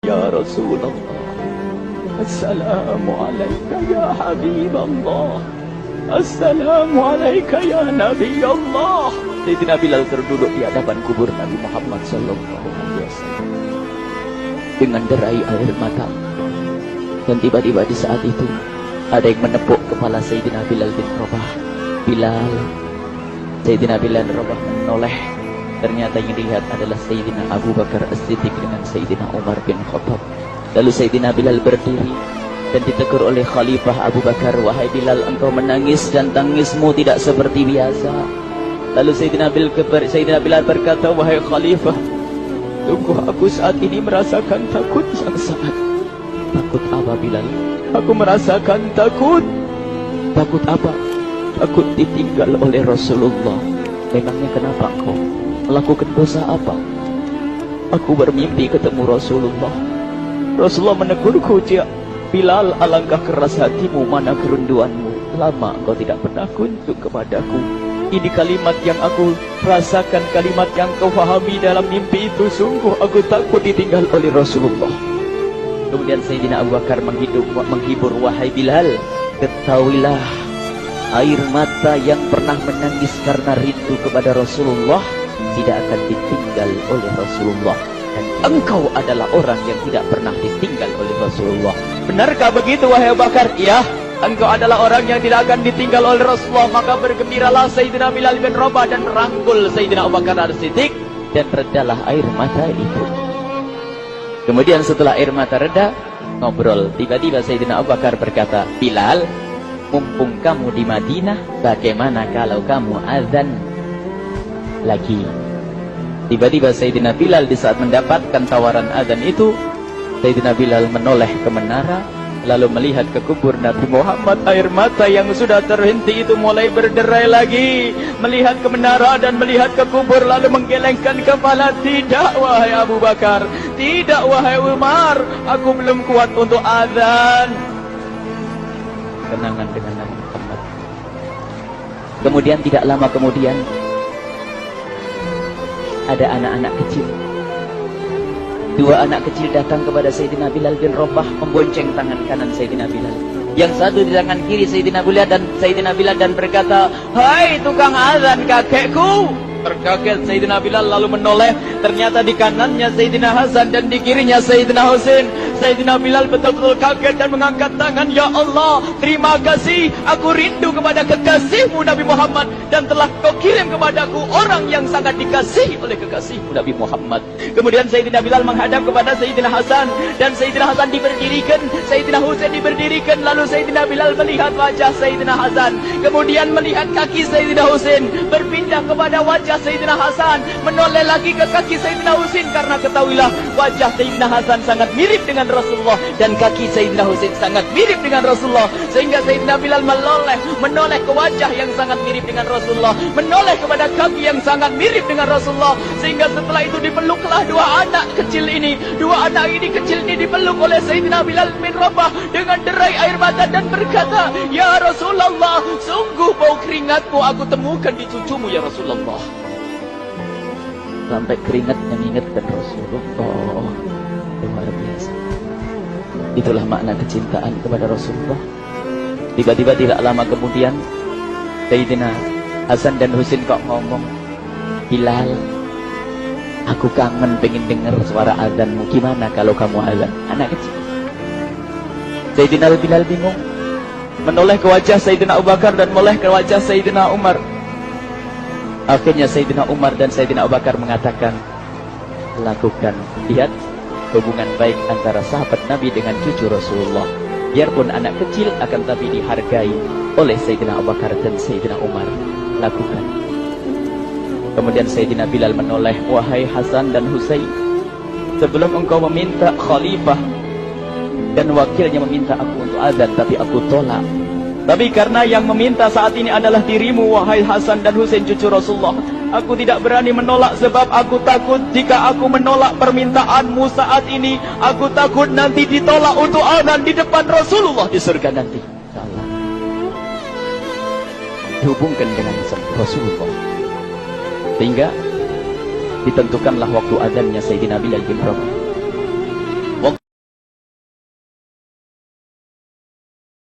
Ya Rasulullah, Assalamualaikum ya Habibullah, Assalamualaikum ya Nabi Allah. Sayyidina Bilal terduduk di hadapan kubur Nabi Muhammad sallallahu alaihi wasallam dengan derai air mata. Dan tiba-tiba di saat itu ada yang menepuk kepala Sayyidina Bilal bin Rabah. Bilal. Sayyidina Bilal bin Rabah menoleh. Ternyata yang dilihat adalah Sayyidina Abu Bakar As-Siddiq dengan Sayyidina Umar bin Khattab. Lalu Sayyidina Bilal berdiri dan ditegur oleh Khalifah Abu Bakar, "Wahai Bilal, engkau menangis dan tangismu tidak seperti biasa." Lalu Sayyidina Bilal berkata, "Wahai Khalifah, sungguh aku saat ini merasakan takut yang sangat." "Takut apa, Bilal?" "Aku merasakan takut." "Takut apa?" "Takut ditinggal oleh Rasulullah." "Memangnya kenapa engkau melakukan dosa apa?" "Aku bermimpi ketemu Rasulullah. Rasulullah menegurku, dia, Bilal, alangkah keras hatimu, mana kerinduanmu. Lama engkau tidak pernah kunjung kepadaku. Ini kalimat yang aku rasakan, kalimat yang kau fahami dalam mimpi itu. Sungguh aku takut ditinggal oleh Rasulullah." Kemudian Sayyidina Abu Bakar menghibur, "Wahai Bilal, ketahuilah, air mata yang pernah menangis karena rindu kepada Rasulullah tidak akan ditinggal oleh Rasulullah. Dan engkau adalah orang yang tidak pernah ditinggal oleh Rasulullah." "Benarkah begitu, wahai Abu Bakar?" "Iya, engkau adalah orang yang tidak akan ditinggal oleh Rasulullah." Maka bergembiralah Sayyidina Bilal bin Rabah dan merangkul Sayyidina Abu Bakar As-Siddiq, dan redalah air mata itu. Kemudian setelah air mata reda, ngobrol. Tiba-tiba Sayyidina Abu Bakar berkata, "Bilal, mumpung kamu di Madinah, bagaimana kalau kamu azan lagi?" Tiba-tiba Sayyidina Bilal di saat mendapatkan tawaran azan itu, Sayyidina Bilal menoleh ke menara, lalu melihat ke kubur Nabi Muhammad. Air mata yang sudah terhenti itu mulai berderai lagi. Melihat ke menara dan melihat ke kubur, lalu menggelengkan kepala. "Tidak, wahai Abu Bakar. Tidak, wahai Umar. Aku belum kuat untuk azan." Kenangan dengan Nabi Muhammad. Kemudian tidak lama kemudian, ada anak-anak kecil. Dua anak kecil datang kepada Sayyidina Bilal bin Rabah, membonceng tangan kanan Sayyidina Bilal. Yang satu di tangan kiri Sayyidina Bilal dan berkata, "Hai tukang azan kakekku." Terkaget Sayyidina Bilal lalu menoleh. Ternyata di kanannya Sayyidina Hasan dan di kirinya Sayyidina Husain. Sayyidina Bilal betul-betul kaget dan mengangkat tangan. "Ya Allah, terima kasih. Aku rindu kepada kekasihmu Nabi Muhammad, dan telah kau kirim kepadaku orang yang sangat dikasihi oleh kekasihmu Nabi Muhammad." Kemudian Sayyidina Bilal menghadap kepada Sayyidina Hasan, dan Sayyidina Hasan diberdirikan, Sayyidina Husain diberdirikan. Lalu Sayyidina Bilal melihat wajah Sayyidina Hasan, kemudian melihat kaki Sayyidina Husain, berpindah kepada wajah Sayyidina Hasan, menoleh lagi ke kaki Sayyidina Husain, karena ketahuilah wajah Sayyidina Hasan sangat mirip dengan Rasulullah dan kaki Sayyidina Husain sangat mirip dengan Rasulullah, sehingga Sayyidina Bilal menoleh ke wajah yang sangat mirip dengan Rasulullah, menoleh kepada kaki yang sangat mirip dengan Rasulullah, sehingga setelah itu dipeluklah dua anak kecil ini dipeluk oleh Sayyidina Bilal bin Rabah dengan derai air mata dan berkata, "Ya Rasulullah, sungguh bau keringatmu aku temukan di cucumu ya Rasulullah." Sampai keringat mengingatkan Rasulullah. Luar biasa. Itulah makna kecintaan kepada Rasulullah. Tiba-tiba tidak lama kemudian, Sayyidina Hasan dan Husain kok ngomong, "Bilal, aku kangen pengen dengar suara azanmu. Gimana kalau kamu azan?" Anak kecil. Sayyidina Bilal bingung, menoleh ke wajah Sayyidina Abu Bakar dan menoleh ke wajah Sayyidina Umar. Akhirnya Sayyidina Umar dan Sayyidina Abu Bakar mengatakan, "Lakukan, lihat hubungan baik antara sahabat Nabi dengan cucu Rasulullah. Biarpun anak kecil, akan tapi dihargai oleh Sayyidina Abu Bakar dan Sayyidina Umar. Lakukan." Kemudian Sayyidina Bilal menoleh, "Wahai Hasan dan Husain, sebelum engkau meminta khalifah dan wakilnya meminta aku untuk azan, tapi aku tolak. Tapi karena yang meminta saat ini adalah dirimu, wahai Hasan dan Husain cucu Rasulullah, aku tidak berani menolak, sebab aku takut jika aku menolak permintaanmu saat ini, aku takut nanti ditolak untuk azan di depan Rasulullah di surga nanti." Allah dihubungkan dengan Rasulullah, sehingga ditentukanlah waktu azannya Sayyidina Bilal bin Rabah.